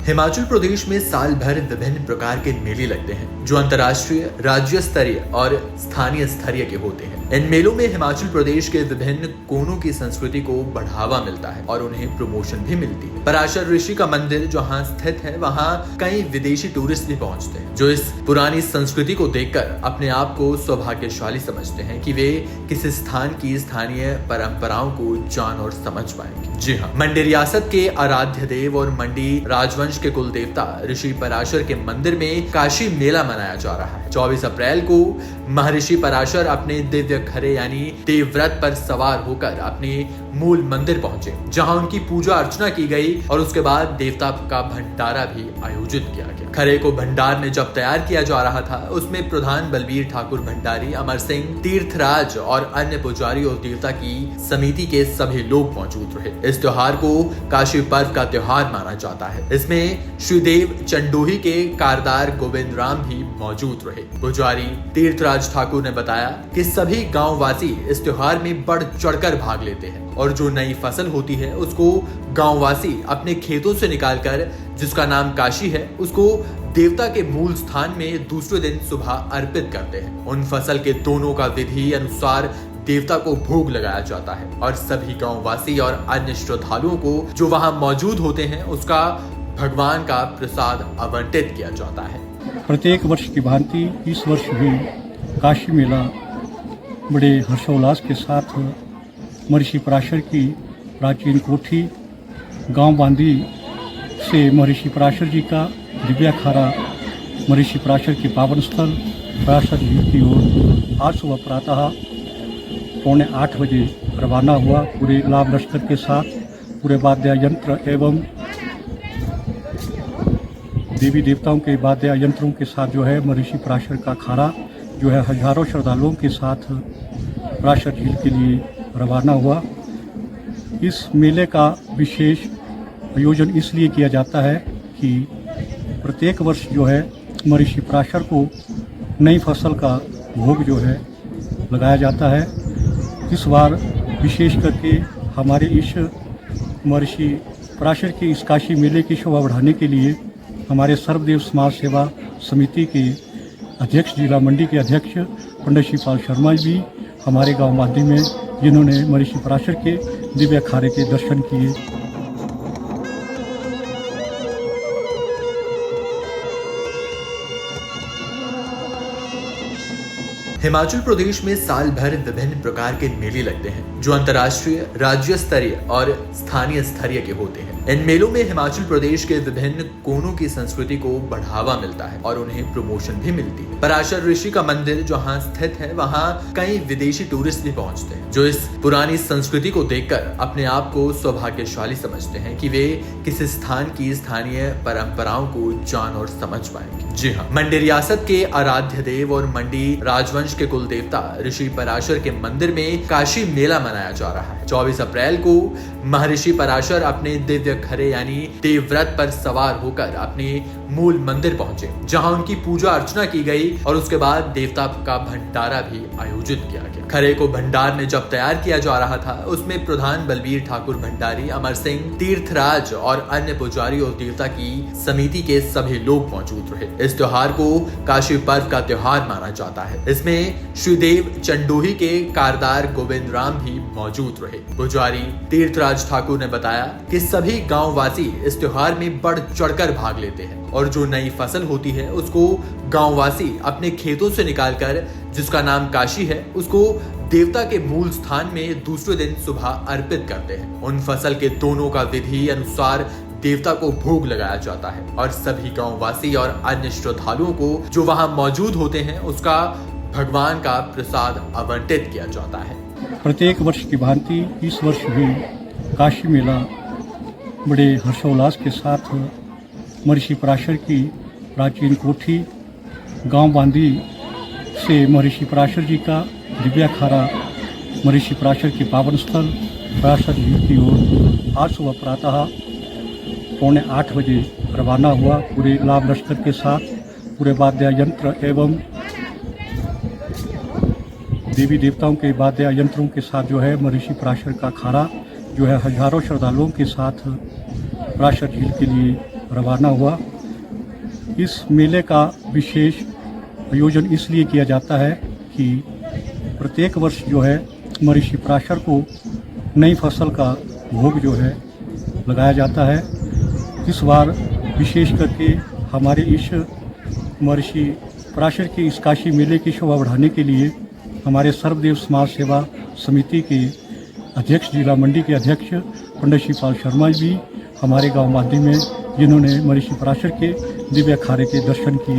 हिमाचल प्रदेश में साल भर विभिन्न प्रकार के मेले लगते हैं जो अंतर्राष्ट्रीय, राज्य स्तरीय और स्थानीय स्तरीय के होते हैं। इन मेलों में हिमाचल प्रदेश के विभिन्न कोनों की संस्कृति को बढ़ावा मिलता है और उन्हें प्रमोशन भी मिलती है। पराशर ऋषि का मंदिर जहाँ स्थित है वहाँ कई विदेशी टूरिस्ट भी पहुँचते हैं जो इस पुरानी संस्कृति को देखकर अपने आप को सौभाग्यशाली समझते हैं कि वे किसी स्थान की स्थानीय परंपराओं को जान और समझ पाएंगे। जी हाँ, मंडी रियासत के आराध्य देव और मंडी राजवंश के कुल देवता ऋषि पराशर के मंदिर में काशी मेला मनाया जा रहा है। 24 अप्रैल को महर्षि पराशर अपने दिव्य खरे यानी देवव्रत पर सवार होकर अपने मूल मंदिर पहुंचे, जहां उनकी पूजा अर्चना की गई और उसके बाद देवता का भंडारा भी आयोजित किया गया। खरे को भंडार में जब तैयार किया जा रहा था, उसमें प्रधान बलबीर ठाकुर भंडारी, अमर सिंह, तीर्थराज और अन्य पुजारी और देवता की समिति के सभी लोग मौजूद रहे। इस त्योहार को काशी पर्व का त्योहार माना जाता है। इसमें श्रीदेव चंडोही के कारदार गोविंद राम भी मौजूद रहे। पुजारी तीर्थराज ठाकुर ने बताया कि सभी गांववासी इस त्योहार में बढ़ चढ़कर भाग लेते हैं और जो नई फसल होती है उसको गांववासी अपने खेतों से निकालकर, जिसका नाम काशी है, उसको देवता के मूल स्थान में दूसरे दिन सुबह अर्पित करते हैं। उन फसल के दोनों का विधि अनुसार देवता को भोग लगाया जाता है और सभी गांववासी और अन्य श्रद्धालुओं को जो वहां मौजूद होते हैं उसका भगवान का प्रसाद आवंटित किया जाता है। प्रत्येक वर्ष की भांति इस वर्ष भी काशी मेला बड़े हर्षोल्लास के साथ महर्षि पराशर की प्राचीन कोठी गांव बांदी से महर्षि पराशर जी का दिव्य अखाड़ा महर्षि पराशर के पावन स्थल पराशर झील की ओर आज सुबह प्रातः 7:45 बजे रवाना हुआ। पूरे लाभ लश्कर के साथ, पूरे वाद्य यंत्र एवं देवी देवताओं के वाद्य यंत्रों के साथ जो है महर्षि पराशर का अखाड़ा जो है हजारों श्रद्धालुओं के साथ पराशर झील के लिए रवाना हुआ। इस मेले का विशेष आयोजन इसलिए किया जाता है कि प्रत्येक वर्ष जो है महर्षि पराशर को नई फसल का भोग जो है लगाया जाता है। इस बार विशेष करके हमारे इस महर्षि पराशर के इस काशी मेले की शोभा बढ़ाने के लिए हमारे सर्वदेव समाज सेवा समिति के अध्यक्ष, जिला मंडी के अध्यक्ष पंडित शिवपाल शर्मा जी हमारे गांव बांदी में, जिन्होंने महर्षि पराशर के दिव्य अखाड़े के दर्शन किए। हिमाचल प्रदेश में साल भर विभिन्न प्रकार के मेले लगते हैं जो अंतर्राष्ट्रीय, राज्य स्तरीय और स्थानीय स्तरीय के होते हैं। इन मेलों में हिमाचल प्रदेश के विभिन्न कोनों की संस्कृति को बढ़ावा मिलता है और उन्हें प्रमोशन भी मिलती है। पराशर ऋषि का मंदिर जहाँ स्थित है वहाँ कई विदेशी टूरिस्ट भी पहुँचते हैं जो इस पुरानी संस्कृति को देखकर अपने आप को सौभाग्यशाली समझते हैं कि वे किसी स्थान की स्थानीय परंपराओं को जान और समझ पाएंगे। जी हाँ, मंडी रियासत के आराध्य देव और मंडी राजवंश के कुल देवता ऋषि पराशर के मंदिर में काशी मेला मनाया जा रहा है। 24 अप्रैल को महर्षि पराशर अपने दिव्य खरे यानी देवव्रत पर सवार होकर अपने मूल मंदिर पहुंचे, जहां उनकी पूजा अर्चना की गई और उसके बाद देवता का भंडारा भी आयोजित किया गया। खरे को भंडार में जब तैयार किया जा रहा था, उसमें प्रधान बलबीर ठाकुर भंडारी, अमर सिंह, तीर्थराज और अन्य पुजारी और देवता की समिति के सभी लोग मौजूद रहे। इस त्योहार को काशी पर्व का त्योहार माना जाता है। इसमें श्रीदेव चंडोही के कारदार गोविंद राम भी मौजूद रहे। पुजारी तीर्थराज ठाकुर ने बताया कि सभी गांववासी इस त्योहार में बढ़ चढ़कर भाग लेते हैं और जो नई फसल होती है उसको गांववासी अपने खेतों से निकालकर, जिसका नाम काशी है, उसको देवता के मूल स्थान में दूसरे दिन सुबह अर्पित करते हैं। उन फसल के दोनों का विधि अनुसार देवता को भोग लगाया जाता है और सभी गांववासी और अन्य श्रद्धालुओं को जो वहां मौजूद होते हैं उसका भगवान का प्रसाद आवंटित किया जाता है। प्रत्येक वर्ष की भांति इस वर्ष भी काशी मेला बड़े हर्षोल्लास के साथ महर्षि पराशर की प्राचीन कोठी गांव बांदी से महर्षि पराशर जी का दिव्य अखाड़ा महर्षि पराशर के पावन स्थल पराशर झील की ओर आज सुबह प्रातः 7:45 बजे रवाना हुआ। पूरे लाभ लश्कर के साथ, पूरे वाद्य यंत्र एवं देवी देवताओं के वाद्य यंत्रों के साथ जो है महर्षि पराशर का अखाड़ा जो है हजारों श्रद्धालुओं के साथ पराशर झील के लिए रवाना हुआ। इस मेले का विशेष आयोजन इसलिए किया जाता है कि प्रत्येक वर्ष जो है महर्षि पराशर को नई फसल का भोग जो है लगाया जाता है। इस बार विशेष करके हमारे इस महर्षि पराशर के इस काशी मेले की शोभा बढ़ाने के लिए हमारे सर्वदेव समाज सेवा समिति के अध्यक्ष, जिला मंडी के अध्यक्ष पंडित शिवपाल शर्मा जी हमारे गांव मादी में, जिन्होंने महर्षि पराशर के दिव्य अखाड़े के दर्शन किए।